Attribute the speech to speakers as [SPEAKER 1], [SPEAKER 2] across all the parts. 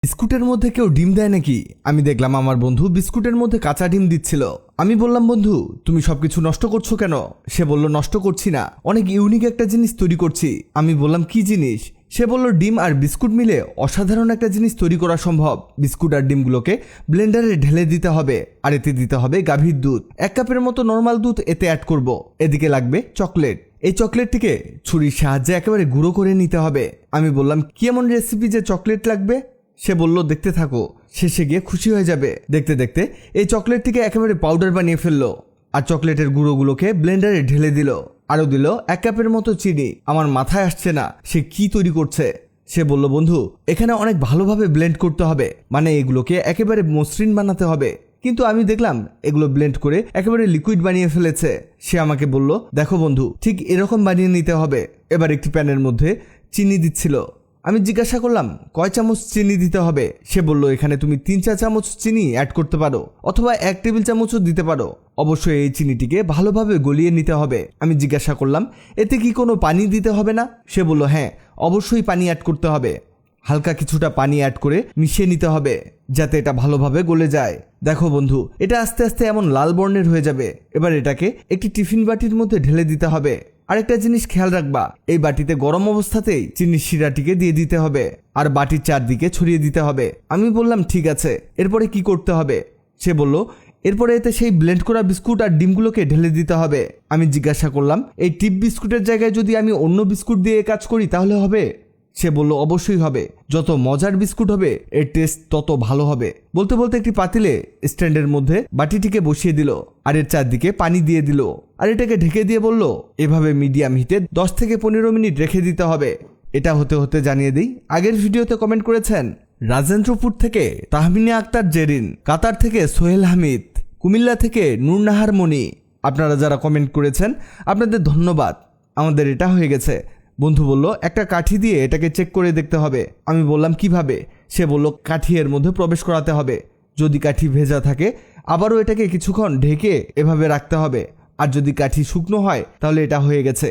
[SPEAKER 1] বিস্কুটের মধ্যে কেউ ডিম দেয় নাকি? আমি দেখলাম আমার বন্ধু বিস্কুটের মধ্যে কাঁচা ডিম দিচ্ছিল। আমি বললাম, বন্ধু তুমি সবকিছু নষ্ট করছো কেন? সে বলল, নষ্ট করছি না, অনেক ইউনিক একটা জিনিস তৈরি করছি। আমি বললাম, কি জিনিস? সে বলল, ডিম আর বিস্কুট মিলে অসাধারণ একটা জিনিস তৈরি করা সম্ভব। বিস্কুট আর ডিমগুলোকে ব্লেন্ডারে ঢেলে দিতে হবে, আর এতে দিতে হবে গাভীর দুধ। 1 কাপের মতো নর্মাল দুধ এতে অ্যাড করব। এদিকে লাগবে চকলেট। এই চকলেটটিকে ছুরির সাহায্যে একেবারে গুঁড়ো করে নিতে হবে। আমি বললাম, কি এমন রেসিপি যে চকলেট লাগবে? সে বলল, দেখতে থাকো, শেষে গিয়ে খুশি হয়ে যাবে। দেখতে দেখতে এই চকলেটটিকে একেবারে পাউডার বানিয়ে ফেললো, আর চকলেটের গুঁড়োগুলোকে ব্লেন্ডারে ঢেলে দিল। আরও দিল 1 কাপের মতো চিনি। আমার মাথায় আসছে না সে কি তৈরি করছে। সে বলল, বন্ধু এখানে অনেক ভালোভাবে ব্লেন্ড করতে হবে, মানে এগুলোকে একেবারে মসৃণ বানাতে হবে। কিন্তু আমি দেখলাম এগুলো ব্লেন্ড করে একেবারে লিকুইড বানিয়ে ফেলেছে। সে আমাকে বলল, দেখো বন্ধু, ঠিক এরকম বানিয়ে নিতে হবে। এবার একটি প্যানের মধ্যে চিনি দিচ্ছিল। আমি জিজ্ঞাসা করলাম, কয় চামচ চিনি দিতে হবে? সে বলল, এখানে তুমি 3-4 চামচ চিনি অ্যাড করতে পারো, অথবা 1 টেবিল চামচও দিতে পারো। অবশ্যই এই চিনিটিকে ভালোভাবে গলিয়ে নিতে হবে। আমি জিজ্ঞাসা করলাম, এতে কি কোনো পানি দিতে হবে না? সে বলল, হ্যাঁ, অবশ্যই পানি অ্যাড করতে হবে। হালকা কিছুটা পানি অ্যাড করে মিশিয়ে নিতে হবে, যাতে এটা ভালোভাবে গলে যায়। দেখো বন্ধু, এটা আস্তে আস্তে এমন লাল বর্ণের হয়ে যাবে। এবার এটাকে একটি টিফিন বাটির মধ্যে ঢেলে দিতে হবে। আরেকটা জিনিস খেয়াল রাখবা, এই বাটিতে গরম অবস্থাতেই চিনির শিরাটিকে দিয়ে দিতে হবে, আর বাটির চারদিকে ছড়িয়ে দিতে হবে। আমি বললাম, ঠিক আছে, এরপরে কি করতে হবে? সে বলল, এরপরে এতে সেই ব্লেন্ড করা বিস্কুট আর ডিমগুলোকে ঢেলে দিতে হবে। আমি জিজ্ঞাসা করলাম, এই টিপ বিস্কুটের জায়গায় যদি আমি অন্য বিস্কুট দিয়ে কাজ করি তাহলে হবে? সে বলল, অবশ্যই হবে, যত মজার বিস্কুট হবে এর টেস্ট তত ভালো হবে। বলতে বলতে একটি পাতিলে স্ট্যান্ডের মধ্যে বাটিটিকে বসিয়ে দিল, আর এর চারদিকে পানি দিয়ে দিল, আর এটাকে ঢেকে দিয়ে বলল, এভাবে মিডিয়াম হিটে 10 থেকে 15 মিনিট রেখে দিতে হবে। এটা হতে হতে জানিয়ে দিই, আগের ভিডিওতে কমেন্ট করেছেন রাজেন্দ্রপুর থেকে তাহমিনা আক্তার জেরিন, কাতার থেকে সোহেল হামিদ, কুমিল্লা থেকে নূরনাহার মণি। আপনারা যারা কমেন্ট করেছেন আপনাদের ধন্যবাদ। আমাদের এটা হয়ে গেছে। বন্ধু বলল, একটা কাঠি দিয়ে এটাকে চেক করে দেখতে হবে। আমি বললাম, কিভাবে? সে বলল, কাঠি এর মধ্যে প্রবেশ করাতে হবে। যদি কাঠি ভেজা থাকে আবারও এটাকে কিছুক্ষণ ঢেকে এভাবে রাখতে হবে, আর যদি কাঠি শুকনো হয় তাহলে এটা হয়ে গেছে।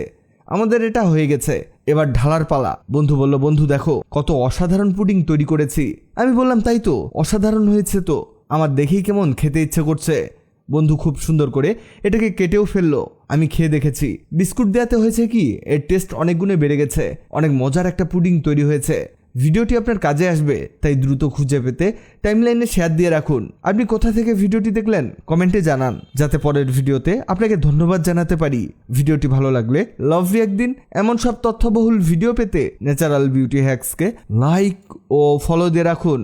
[SPEAKER 1] আমাদের এটা হয়ে গেছে, এবার ঢালার পালা। বন্ধু বলল, বন্ধু দেখো কত অসাধারণ পুডিং তৈরি করেছি। আমি বললাম, তাই তো, অসাধারণ হয়েছে তো, আমার দেখেই কেমন খেতে ইচ্ছে করছে। বন্ধু খুব সুন্দর করে এটাকে কেটেও ফেললো। আমি খেয়ে দেখেছি, বিস্কুট দেওয়াতে হয়েছে কি, এর টেস্ট অনেক গুণে বেড়ে গেছে। অনেক মজার একটা পুডিং তৈরি হয়েছে। ভিডিওটি আপনার কাজে আসবে, তাই দ্রুত খুঁজে পেতে টাইমলাইনে শেয়ার দিয়ে রাখুন। আপনি কোথা থেকে ভিডিওটি দেখলেন কমেন্টে জানান, যাতে পরের ভিডিওতে আপনাকে ধন্যবাদ জানাতে পারি। ভিডিওটি ভালো লাগলে লাভ রিঅ্যাক্ট দিন। এমন সব তথ্যবহুল ভিডিও পেতে ন্যাচারাল বিউটি হ্যাক্সকে লাইক ও ফলো দিয়ে রাখুন।